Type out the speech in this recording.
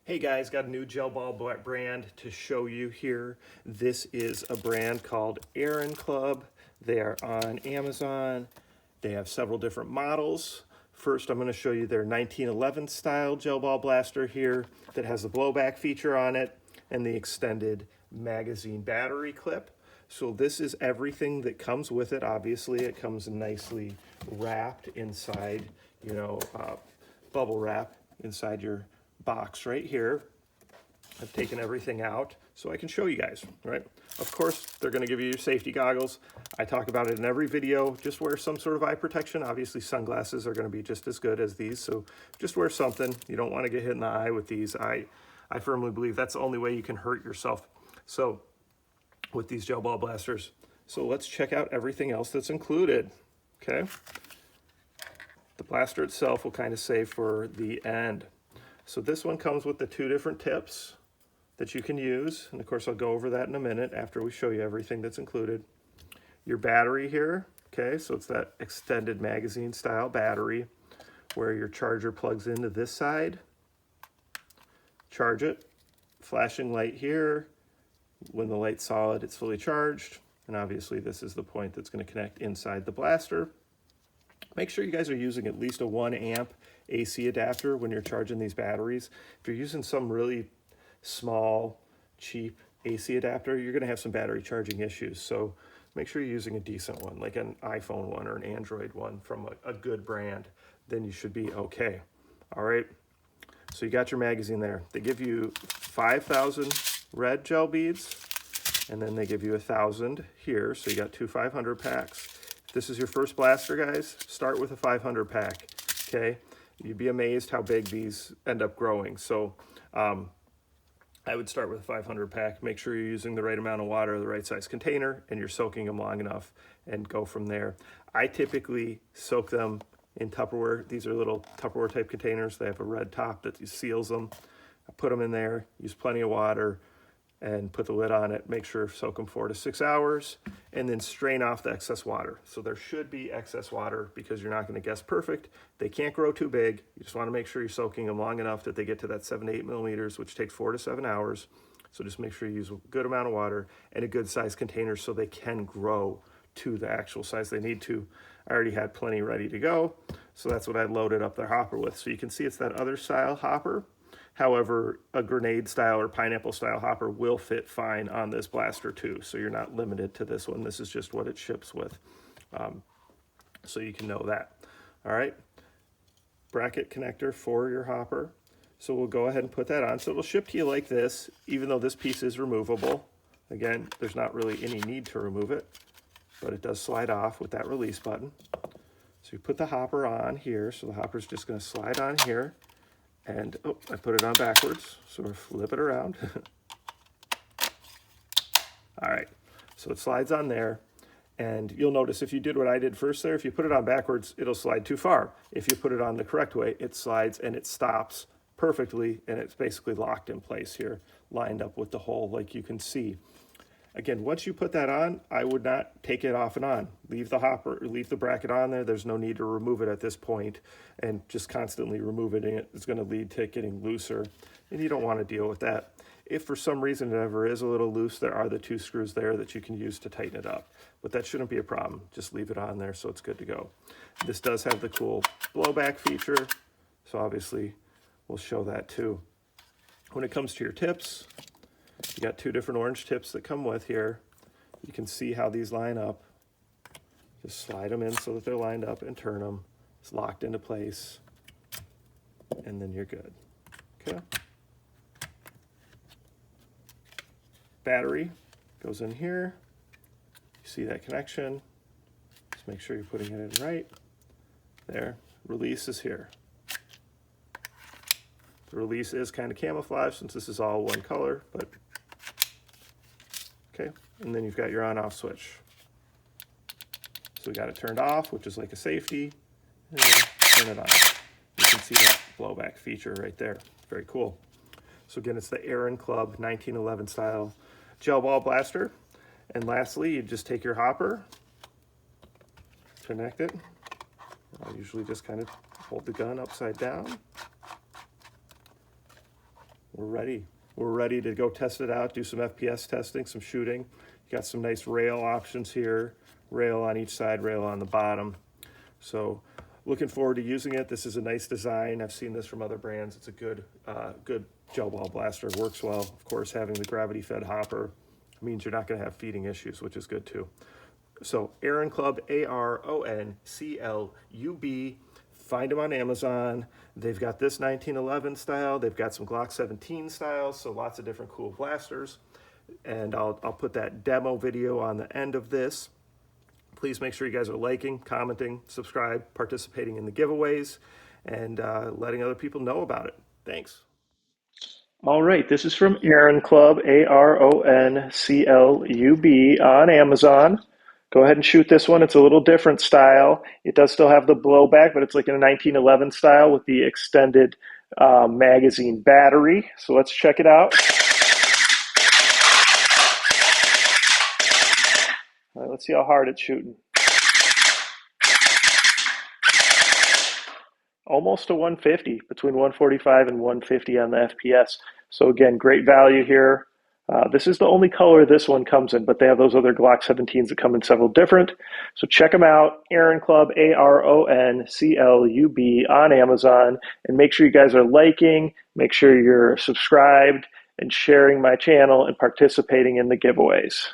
Hey guys, got a new gel ball brand to show you here. This is a brand called ARONCLUB. They are on Amazon. They have several different models. First, I'm going to show you their 1911 style gel ball blaster here that has the blowback feature on it and the extended magazine battery clip. So this is everything that comes with it. Obviously, it comes nicely wrapped inside, bubble wrap inside your box right here. I've taken everything out so I can show you guys, right? Of course, they're going to give you your safety goggles. I talk about it in every video. Just wear some sort of eye protection. Obviously, sunglasses are going to be just as good as these, so just wear something. You don't want to get hit in the eye with these. I firmly believe that's the only way you can hurt yourself. So with these gel ball blasters. So let's check out everything else that's included, okay? The blaster itself will kind of save for the end. So this one comes with the two different tips that you can use. And of course, I'll go over that in a minute after we show you everything that's included. Your battery here, okay? So it's that extended magazine style battery where your charger plugs into this side. Charge it. Flashing light here. When the light's solid, it's fully charged. And obviously this is the point that's going to connect inside the blaster. Make sure you guys are using at least a 1 amp AC adapter when you're charging these batteries. If you're using some really small, cheap AC adapter, you're going to have some battery charging issues. So make sure you're using a decent one, like an iPhone one or an Android one from a good brand. Then you should be okay. All right. So you got your magazine there. They give you 5,000 red gel beads, and then they give you 1,000 here. So you got two 500 packs. If this is your first blaster, guys, start with a 500 pack, okay? You'd be amazed how big these end up growing. So I would start with a 500 pack. Make sure you're using the right amount of water, the right size container, and you're soaking them long enough, and go from there. I typically soak them in Tupperware. These are little Tupperware type containers. They have a red top that seals them. I put them in there, use plenty of water, and put the lid on it. Make sure soak them 4 to 6 hours, and then strain off the excess water. So there should be excess water because you're not going to guess perfect. They can't grow too big. You just want to make sure you're soaking them long enough that they get to that 7 to 8 millimeters, which takes 4 to 7 hours. So just make sure you use a good amount of water and a good size container so they can grow to the actual size they need to. I already had plenty ready to go, so that's what I loaded up their hopper with. So you can see it's that other style hopper. However, a grenade style or pineapple style hopper will fit fine on this blaster too. So you're not limited to this one. This is just what it ships with. So you can know that. All right. Bracket connector for your hopper. So we'll go ahead and put that on. So it'll ship to you like this, even though this piece is removable. Again, there's not really any need to remove it, but it does slide off with that release button. So you put the hopper on here. So the hopper's just going to slide on here. And, oh, I put it on backwards, so we'll flip it around. All right, so it slides on there. And you'll notice if you did what I did first there, if you put it on backwards, it'll slide too far. If you put it on the correct way, it slides and it stops perfectly, and it's basically locked in place here, lined up with the hole like you can see. Again, once you put that on, I would not take it off and on. Leave the hopper, leave the bracket on there. There's no need to remove it at this point, and just constantly removing it is going to lead to it getting looser, and you don't want to deal with that. If for some reason it ever is a little loose, there are the 2 screws there that you can use to tighten it up, but that shouldn't be a problem. Just leave it on there so it's good to go. This does have the cool blowback feature, so obviously we'll show that too. When it comes to your tips, you got 2 different orange tips that come with here. You can see how these line up. Just slide them in so that they're lined up and turn them. It's locked into place, and then you're good. Okay. Battery goes in here. You see that connection. Just make sure you're putting it in right. There. Release is here. The release is kind of camouflaged since this is all one color, but okay, and then you've got your on-off switch. So we got it turned off, which is like a safety, and then turn it on. You can see that blowback feature right there. Very cool. So again, it's the ARONCLUB 1911 style gel ball blaster. And lastly, you just take your hopper, connect it. I usually just kind of hold the gun upside down. we're ready. We're ready to go test it out, do some FPS testing, some shooting. You got some nice rail options here, rail on each side, rail on the bottom. So looking forward to using it. This is a nice design. I've seen this from other brands. It's a good gel ball blaster. Works well. Of course, having the gravity fed hopper means you're not going to have feeding issues, which is good too. So ARONCLUB, ARONCLUB. Find them on Amazon. They've got this 1911 style. They've got some Glock 17 styles, so lots of different cool blasters. And I'll put that demo video on the end of this. Please make sure you guys are liking, commenting, subscribe, participating in the giveaways, and letting other people know about it. Thanks. All right, this is from ARONCLUB, ARONCLUB on Amazon. Go ahead and shoot this one. It's a little different style. It does still have the blowback, but it's like in a 1911 style with the extended magazine battery. So let's check it out. All right, let's see how hard it's shooting. Almost to 150, between 145 and 150 on the FPS. So again, great value here. This is the only color this one comes in, but they have those other Glock 17s that come in several different. So check them out, ARONCLUB, ARONCLUB on Amazon. And make sure you guys are liking, make sure you're subscribed and sharing my channel and participating in the giveaways.